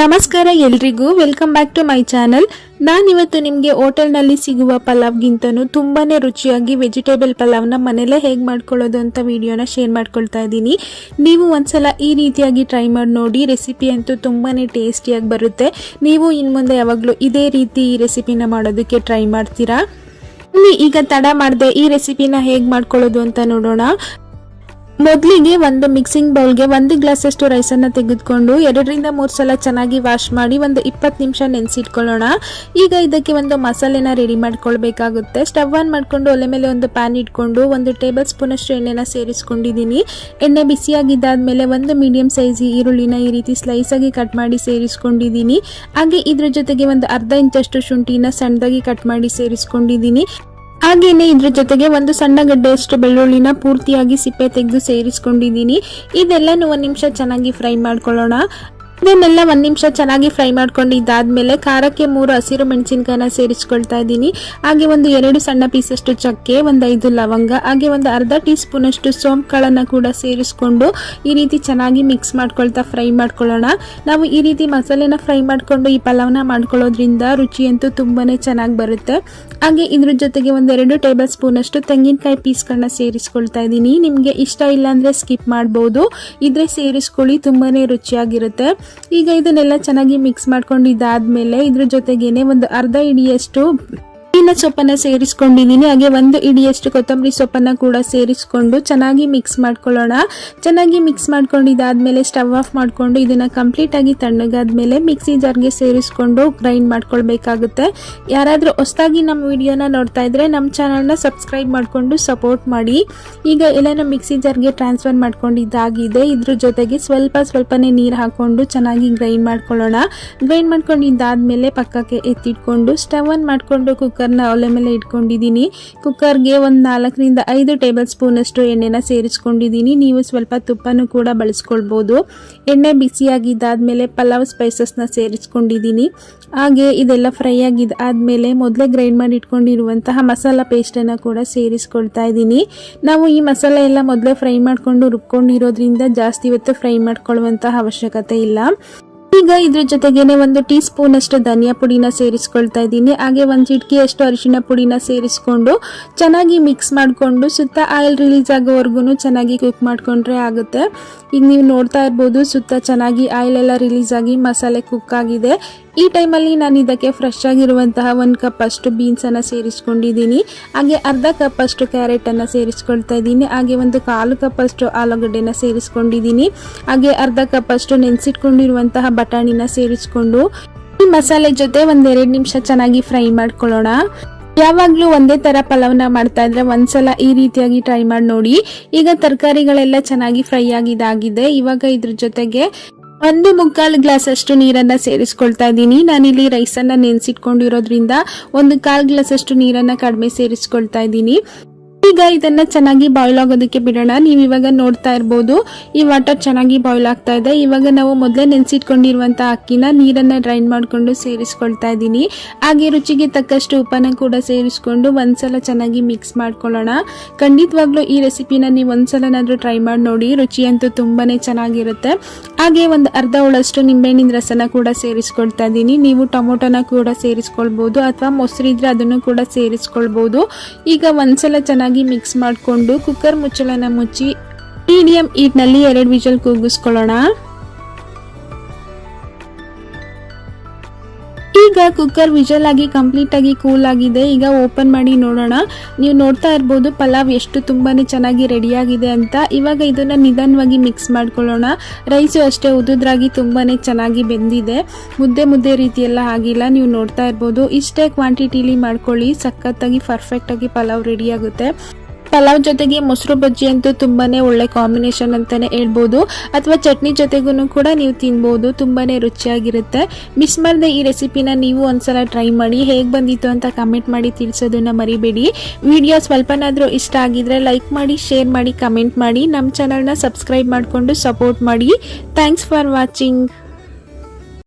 ನಮಸ್ಕಾರ ಎಲ್ರಿಗೂ, welcome back to my channel. ನಾನಿವತ್ತು ನಿಮಗೆ ಹೋಟೆಲ್ನಲ್ಲಿ ಸಿಗುವ ಪಲಾವ್ಗಿಂತನೂ ತುಂಬಾನೇ ರುಚಿಯಾಗಿ ವೆಜಿಟೇಬಲ್ ಪಲಾವ್ನ ಮನೇಲೇ ಹೇಗೆ ಮಾಡ್ಕೊಳ್ಳೋದು ಅಂತ ವಿಡಿಯೋನ ಶೇರ್ ಮಾಡ್ಕೊಳ್ತಾ ಇದ್ದೀನಿ. ನೀವು ಒಂದ್ಸಲ ಈ ರೀತಿಯಾಗಿ ಟ್ರೈ ಮಾಡಿ ನೋಡಿ. ರೆಸಿಪಿ ಅಂತೂ ತುಂಬಾನೇ ಟೇಸ್ಟಿಯಾಗಿ ಬರುತ್ತೆ. ನೀವು ಇನ್ನು ಮುಂದೆ ಯಾವಾಗಲೂ ಇದೇ ರೀತಿ ಈ ರೆಸಿಪಿನ ಮಾಡೋದಕ್ಕೆ ಟ್ರೈ ಮಾಡ್ತೀರಾ. ಈಗ ತಡ ಮಾಡದೆ ಈ ರೆಸಿಪಿನ ಹೇಗೆ ಮಾಡ್ಕೊಳ್ಳೋದು ಅಂತ ನೋಡೋಣ. ಮೊದಲಿಗೆ ಒಂದು ಮಿಕ್ಸಿಂಗ್ ಬೌಲ್ಗೆ 1 ಗ್ಲಾಸ್ ಅಷ್ಟು ರೈಸನ್ನು ತೆಗೆದುಕೊಂಡು 2 ರಿಂದ 3 ಸಲ ಚೆನ್ನಾಗಿ ವಾಶ್ ಮಾಡಿ ಒಂದು 20 ನಿಮಿಷ ನೆನೆಸಿಟ್ಕೊಳ್ಳೋಣ. ಈಗ ಇದಕ್ಕೆ ಒಂದು ಮಸಾಲೆನ ರೆಡಿ ಮಾಡ್ಕೊಳ್ಬೇಕಾಗುತ್ತೆ. ಸ್ಟವ್ ಆನ್ ಮಾಡಿಕೊಂಡು ಒಲೆ ಮೇಲೆ ಒಂದು ಪ್ಯಾನ್ ಇಟ್ಕೊಂಡು 1 ಟೇಬಲ್ ಸ್ಪೂನ್ ಅಷ್ಟು ಎಣ್ಣೆನ ಸೇರಿಸ್ಕೊಂಡಿದ್ದೀನಿ. ಎಣ್ಣೆ ಬಿಸಿಯಾಗಿದ್ದಾದ್ಮೇಲೆ ಒಂದು ಮೀಡಿಯಂ ಸೈಜ್ ಈರುಳ್ಳಿನ ಈ ರೀತಿ ಸ್ಲೈಸ್ ಆಗಿ ಕಟ್ ಮಾಡಿ ಸೇರಿಸ್ಕೊಂಡಿದ್ದೀನಿ. ಹಾಗೆ ಇದ್ರ ಜೊತೆಗೆ ಒಂದು ಅರ್ಧ ಇಂಚಷ್ಟು ಶುಂಠಿನ ಸಣ್ಣದಾಗಿ ಕಟ್ ಮಾಡಿ ಸೇರಿಸ್ಕೊಂಡಿದ್ದೀನಿ. ಹಾಗೇನೆ ಇದ್ರ ಜೊತೆಗೆ ಒಂದು ಸಣ್ಣ ಗಡ್ಡೆಯಷ್ಟು ಬೆಳ್ಳುಳ್ಳಿನ ಪೂರ್ತಿಯಾಗಿ ಸಿಪ್ಪೆ ತೆಗೆದು ಸೇರಿಸ್ಕೊಂಡಿದ್ದೀನಿ. ಇದೆಲ್ಲನೂ 1 ನಿಮಿಷ ಚೆನ್ನಾಗಿ ಫ್ರೈ ಮಾಡ್ಕೊಳ್ಳೋಣ. ಇದನ್ನೆಲ್ಲ 1 ನಿಮಿಷ ಚೆನ್ನಾಗಿ ಫ್ರೈ ಮಾಡ್ಕೊಂಡಿದ್ದಾದ್ಮೇಲೆ ಖಾರಕ್ಕೆ 3 ಹಸಿರು ಮೆಣಸಿನಕಾಯಿನ ಸೇರಿಸ್ಕೊಳ್ತಾ ಇದ್ದೀನಿ. ಹಾಗೆ ಒಂದು 2 ಸಣ್ಣ ಪೀಸಷ್ಟು ಚಕ್ಕೆ, ಒಂದು 5 ಲವಂಗ, ಹಾಗೆ ಒಂದು ಅರ್ಧ ಟೀ ಸ್ಪೂನ್ ಅಷ್ಟು ಸೋಂಪು ಕಾಳನ್ನ ಕೂಡ ಸೇರಿಸ್ಕೊಂಡು ಈ ರೀತಿ ಚೆನ್ನಾಗಿ ಮಿಕ್ಸ್ ಮಾಡ್ಕೊಳ್ತಾ ಫ್ರೈ ಮಾಡ್ಕೊಳ್ಳೋಣ. ನಾವು ಈ ರೀತಿ ಮಸಾಲೆನ ಫ್ರೈ ಮಾಡ್ಕೊಂಡು ಈ ಪಲಾವ್ನ ಮಾಡ್ಕೊಳ್ಳೋದ್ರಿಂದ ರುಚಿಯಂತೂ ತುಂಬಾನೇ ಚೆನ್ನಾಗಿ ಬರುತ್ತೆ. ಹಾಗೆ ಇದ್ರ ಜೊತೆಗೆ ಒಂದು 2 ಟೇಬಲ್ ಸ್ಪೂನ್ ಅಷ್ಟು ತೆಂಗಿನಕಾಯಿ ಪೀಸ್ಗಳನ್ನ ಸೇರಿಸ್ಕೊಳ್ತಾ ಇದ್ದೀನಿ. ನಿಮಗೆ ಇಷ್ಟ ಇಲ್ಲ ಅಂದ್ರೆ ಸ್ಕಿಪ್ ಮಾಡ್ಬೋದು, ಇದ್ರೆ ಸೇರಿಸ್ಕೊಳ್ಳಿ, ತುಂಬಾನೇ ರುಚಿಯಾಗಿರುತ್ತೆ. ಈಗ ಇದನ್ನೆಲ್ಲ ಚೆನ್ನಾಗಿ ಮಿಕ್ಸ್ ಮಾಡ್ಕೊಂಡಿದ್ದಾದ್ಮೇಲೆ ಇದ್ರ ಜೊತೆಗೇನೆ ಒಂದು ಅರ್ಧ ಹಿಡಿಯಷ್ಟು ಸೊಪ್ಪನ್ನ ಸೇರಿಸ್ಕೊಂಡಿದ್ದೀನಿ. ಹಾಗೆ 1 ಹಿಡಿಯಷ್ಟು ಕೊತ್ತಂಬರಿ ಸೊಪ್ಪನ್ನ ಕೂಡ ಸೇರಿಸ್ಕೊಂಡು ಚೆನ್ನಾಗಿ ಮಿಕ್ಸ್ ಮಾಡ್ಕೊಳ್ಳೋಣ. ಚೆನ್ನಾಗಿ ಮಿಕ್ಸ್ ಮಾಡ್ಕೊಂಡಿದ್ದಾದ್ಮೇಲೆ ಸ್ಟವ್ ಆಫ್ ಮಾಡ್ಕೊಂಡು ಇದನ್ನ ಕಂಪ್ಲೀಟ್ ಆಗಿ ತಣ್ಣಗಾದ್ಮೇಲೆ ಮಿಕ್ಸಿ ಜಾರ್ಗೆ ಸೇರಿಸ್ಕೊಂಡು ಗ್ರೈಂಡ್ ಮಾಡ್ಕೊಳ್ಬೇಕಾಗುತ್ತೆ. ಯಾರಾದ್ರೂ ಹೊಸದಾಗಿ ನಮ್ಮ ವಿಡಿಯೋನ ನೋಡ್ತಾ ಇದ್ರೆ ನಮ್ಮ ಚಾನಲ್ನ ಸಬ್ಸ್ಕ್ರೈಬ್ ಮಾಡ್ಕೊಂಡು ಸಪೋರ್ಟ್ ಮಾಡಿ. ಈಗ ಎಲ್ಲಾನು ಮಿಕ್ಸಿ ಜಾರ್ಗೆ ಟ್ರಾನ್ಸ್ಫರ್ ಮಾಡ್ಕೊಂಡಿದ್ದಾಗಿದೆ. ಇದ್ರ ಜೊತೆಗೆ ಸ್ವಲ್ಪನೇ ನೀರು ಹಾಕೊಂಡು ಚೆನ್ನಾಗಿ ಗ್ರೈಂಡ್ ಮಾಡ್ಕೊಳ್ಳೋಣ. ಗ್ರೈಂಡ್ ಮಾಡ್ಕೊಂಡಿದ್ದಾದ್ಮೇಲೆ ಪಕ್ಕಕ್ಕೆ ಎತ್ತಿಟ್ಕೊಂಡು ಸ್ಟವ್ ಆನ್ ಮಾಡ್ಕೊಂಡು ಕುಕ್ಕರ್ನ ಒಲೆ ಮೇಲೆ ಇಟ್ಕೊಂಡಿದ್ದೀನಿ. ಕುಕ್ಕರ್ಗೆ ಒಂದು 4 ರಿಂದ 5 ಟೇಬಲ್ ಸ್ಪೂನ್ ಅಷ್ಟು ಎಣ್ಣೆನ ಸೇರಿಸ್ಕೊಂಡಿದ್ದೀನಿ. ನೀವು ಸ್ವಲ್ಪ ತುಪ್ಪನೂ ಕೂಡ ಬಳಸ್ಕೊಳ್ಬೋದು. ಎಣ್ಣೆ ಬಿಸಿಯಾಗಿದ್ದಾದ್ಮೇಲೆ ಪಲಾವ್ ಸ್ಪೈಸಸ್ನ ಸೇರಿಸ್ಕೊಂಡಿದ್ದೀನಿ. ಹಾಗೆ ಇದೆಲ್ಲ ಫ್ರೈ ಆಗಿದ್ದಾದ್ಮೇಲೆ ಮೊದಲೇ ಗ್ರೈಂಡ್ ಮಾಡಿ ಇಟ್ಕೊಂಡಿರುವಂತಹ ಮಸಾಲ ಪೇಸ್ಟನ್ನು ಕೂಡ ಸೇರಿಸ್ಕೊಳ್ತಾ ಇದ್ದೀನಿ. ನಾವು ಈ ಮಸಾಲೆ ಎಲ್ಲ ಮೊದಲೇ ಫ್ರೈ ಮಾಡಿಕೊಂಡು ರುಬ್ಕೊಂಡಿರೋದ್ರಿಂದ ಜಾಸ್ತಿ ಹೊತ್ತು ಫ್ರೈ ಮಾಡ್ಕೊಳ್ಳುವಂತಹ ಅವಶ್ಯಕತೆ ಇಲ್ಲ. ಈಗ ಇದ್ರ ಜೊತೆಗೇನೆ 1 ಟೀ ಸ್ಪೂನ್ ಅಷ್ಟು ಧನಿಯಾ ಪುಡಿನ ಸೇರಿಸ್ಕೊಳ್ತಾ ಇದ್ದೀನಿ. ಹಾಗೆ 1 ಚಿಟಿಕೆಯಷ್ಟು ಅರಿಶಿನ ಪುಡಿನ ಸೇರಿಸ್ಕೊಂಡು ಚೆನ್ನಾಗಿ ಮಿಕ್ಸ್ ಮಾಡಿಕೊಂಡು ಸುತ್ತ ಆಯಿಲ್ ರಿಲೀಸ್ ಆಗೋವರೆಗೂ ಚೆನ್ನಾಗಿ ಕುಕ್ ಮಾಡ್ಕೊಂಡ್ರೆ ಆಗುತ್ತೆ. ಈಗ ನೀವು ನೋಡ್ತಾ ಇರ್ಬೋದು, ಸುತ್ತ ಚೆನ್ನಾಗಿ ಆಯಿಲ್ ಎಲ್ಲ ರಿಲೀಸ್ ಆಗಿ ಮಸಾಲೆ ಕುಕ್ ಆಗಿದೆ. ಈ ಟೈಮಲ್ಲಿ ನಾನು ಇದಕ್ಕೆ ಫ್ರೆಶ್ ಆಗಿರುವಂತಹ 1 ಕಪ್ ಅಷ್ಟು ಬೀನ್ಸನ್ನು ಸೇರಿಸ್ಕೊಂಡಿದ್ದೀನಿ. ಹಾಗೆ ಅರ್ಧ ಕಪ್ ಅಷ್ಟು ಕ್ಯಾರೆಟನ್ನು ಸೇರಿಸ್ಕೊಳ್ತಾ ಇದ್ದೀನಿ. ಹಾಗೆ ಒಂದು 1/4 ಕಪ್ ಅಷ್ಟು ಆಲೂಗಡ್ಡೆನ ಸೇರಿಸ್ಕೊಂಡಿದ್ದೀನಿ. ಹಾಗೆ ಅರ್ಧ ಕಪ್ ಅಷ್ಟು ನೆನೆಸಿಟ್ಕೊಂಡಿರುವಂತಹ ಬಟಾಣಿನ ಸೇರಿಸ್ಕೊಂಡು ಈ ಮಸಾಲೆ ಜೊತೆ 1-2 ನಿಮಿಷ ಚೆನ್ನಾಗಿ ಫ್ರೈ ಮಾಡ್ಕೊಳ್ಳೋಣ. ಯಾವಾಗಲೂ ಒಂದೇ ತರ ಪಲಾವ್ನ ಮಾಡ್ತಾ ಇದ್ರೆ ಒಂದ್ಸಲ ಈ ರೀತಿಯಾಗಿ ಟ್ರೈ ಮಾಡಿ ನೋಡಿ. ಈಗ ತರಕಾರಿಗಳೆಲ್ಲ ಚೆನ್ನಾಗಿ ಫ್ರೈ ಆಗಿದಾಗಿದೆ. ಇವಾಗ ಇದ್ರ ಜೊತೆಗೆ 1/4 ಗ್ಲಾಸ್ ಅಷ್ಟು ನೀರನ್ನ ಸೇರಿಸ್ಕೊಳ್ತಾ ಇದ್ದೀನಿ. ನಾನಿಲ್ಲಿ ರೈಸನ್ನ ನೆನೆಸಿಟ್ಕೊಂಡಿರೋದ್ರಿಂದ 1/4 ಗ್ಲಾಸ್ ಅಷ್ಟು ನೀರನ್ನ ಕಡಿಮೆ ಸೇರಿಸ್ಕೊಳ್ತಾ ಇದ್ದೀನಿ. ಈಗ ಇದನ್ನ ಚೆನ್ನಾಗಿ ಬಾಯ್ಲ್ ಆಗೋದಕ್ಕೆ ಬಿಡೋಣ. ನೀವು ಇವಾಗ ನೋಡ್ತಾ ಇರ್ಬೋದು, ಈ ವಾಟರ್ ಚೆನ್ನಾಗಿ ಬಾಯ್ಲ್ ಆಗ್ತಾ ಇದೆ. ಇವಾಗ ನಾವು ಮೊದಲೇ ನೆನೆಸಿಟ್ಕೊಂಡಿರುವಂತಹ ಅಕ್ಕಿನ ನೀರನ್ನ ಡ್ರೈನ್ ಮಾಡ್ಕೊಂಡು ಸೇರಿಸ್ಕೊಳ್ತಾ ಇದ್ದೀನಿ. ಹಾಗೆ ರುಚಿಗೆ ತಕ್ಕಷ್ಟು ಉಪ್ಪನ್ನ ಕೂಡ ಸೇರಿಸ್ಕೊಂಡು ಒಂದ್ಸಲ ಚೆನ್ನಾಗಿ ಮಿಕ್ಸ್ ಮಾಡ್ಕೊಳ್ಳೋಣ. ಖಂಡಿತವಾಗ್ಲೂ ಈ ರೆಸಿಪಿನ ನೀವು ಒಂದ್ಸಲನಾದ್ರೂ ಟ್ರೈ ಮಾಡಿ ನೋಡಿ, ರುಚಿ ಅಂತೂ ತುಂಬಾನೇ ಚೆನ್ನಾಗಿರುತ್ತೆ. ಹಾಗೆ ಒಂದು ಅರ್ಧ ಹೋಳಷ್ಟು ನಿಂಬೆಹಣ್ಣಿನ ರಸನ ಕೂಡ ಸೇರಿಸ್ಕೊಳ್ತಾ ಇದ್ದೀನಿ. ನೀವು ಟೊಮೊಟೊನ ಕೂಡ ಸೇರಿಸ್ಕೊಳ್ಬಹುದು ಅಥವಾ ಮೊಸರಿದ್ರೆ ಅದನ್ನು ಕೂಡ ಸೇರಿಸ್ಕೊಳ್ಬಹುದು. ಈಗ ಒಂದ್ಸಲ ಚೆನ್ನಾಗಿ ಮಿಕ್ಸ್ ಮಾಡಿಕೊಂಡು ಕುಕ್ಕರ್ ಮುಚ್ಚಳನ ಮುಚ್ಚಿ ಮೀಡಿಯಂ ಹೀಟ್ನಲ್ಲಿ 2 ವಿಷಲ್ ಕೂಗಿಸ್ಕೊಳ್ಳೋಣ. ಈಗ ಕುಕ್ಕರ್ ವಿಷಲ್ ಆಗಿ ಕಂಪ್ಲೀಟ್ ಆಗಿ ಕೂಲ್ ಆಗಿದೆ. ಈಗ ಓಪನ್ ಮಾಡಿ ನೋಡೋಣ. ನೀವು ನೋಡ್ತಾ ಇರ್ಬೋದು ಪಲಾವ್ ಎಷ್ಟು ತುಂಬಾನೇ ಚೆನ್ನಾಗಿ ರೆಡಿ ಆಗಿದೆ ಅಂತ. ಇವಾಗ ಇದನ್ನ ನಿಧಾನವಾಗಿ ಮಿಕ್ಸ್ ಮಾಡ್ಕೊಳ್ಳೋಣ. ರೈಸು ಅಷ್ಟೇ ಉದುದ್ರಾಗಿ ತುಂಬಾನೇ ಚೆನ್ನಾಗಿ ಬೆಂದಿದೆ. ಮುದ್ದೆ ರೀತಿ ಎಲ್ಲ ಆಗಿಲ್ಲ. ನೀವು ನೋಡ್ತಾ ಇರ್ಬೋದು, ಇಷ್ಟೇ ಕ್ವಾಂಟಿಟಿಲಿ ಮಾಡ್ಕೊಳ್ಳಿ, ಸಖತ್ತಾಗಿ ಪರ್ಫೆಕ್ಟ್ ಆಗಿ ಪಲಾವ್ ರೆಡಿ ಆಗುತ್ತೆ. ಪಲಾವ್ ಜೊತೆಗೆ ಮೊಸರು ಬಜ್ಜಿ ಅಂತೂ ತುಂಬಾನೇ ಒಳ್ಳೆ ಕಾಂಬಿನೇಷನ್ ಅಂತಾನೆ ಹೇಳ್ಬೋದು, ಅಥವಾ ಚಟ್ನಿ ಜೊತೆಗೂ ಕೂಡ ನೀವು ತಿನ್ಬೋದು. ತುಂಬಾನೇ ರುಚಿಯಾಗಿರುತ್ತೆ. ಮಿಸ್ ಮಾಡದೆ ಈ ರೆಸಿಪಿನ ನೀವು ಒಂದ್ಸಲ ಟ್ರೈ ಮಾಡಿ. ಹೇಗೆ ಬಂದಿತ್ತು ಅಂತ ಕಮೆಂಟ್ ಮಾಡಿ ತಿಳಿಸೋದನ್ನ ಮರಿಬೇಡಿ. ವಿಡಿಯೋ ಸ್ವಲ್ಪನಾದ್ರೂ ಇಷ್ಟ ಆಗಿದ್ರೆ ಲೈಕ್ ಮಾಡಿ, ಶೇರ್ ಮಾಡಿ, ಕಮೆಂಟ್ ಮಾಡಿ. ನಮ್ಮ ಚಾನಲ್ನ ಸಬ್ಸ್ಕ್ರೈಬ್ ಮಾಡಿಕೊಂಡು ಸಪೋರ್ಟ್ ಮಾಡಿ. Thanks for watching.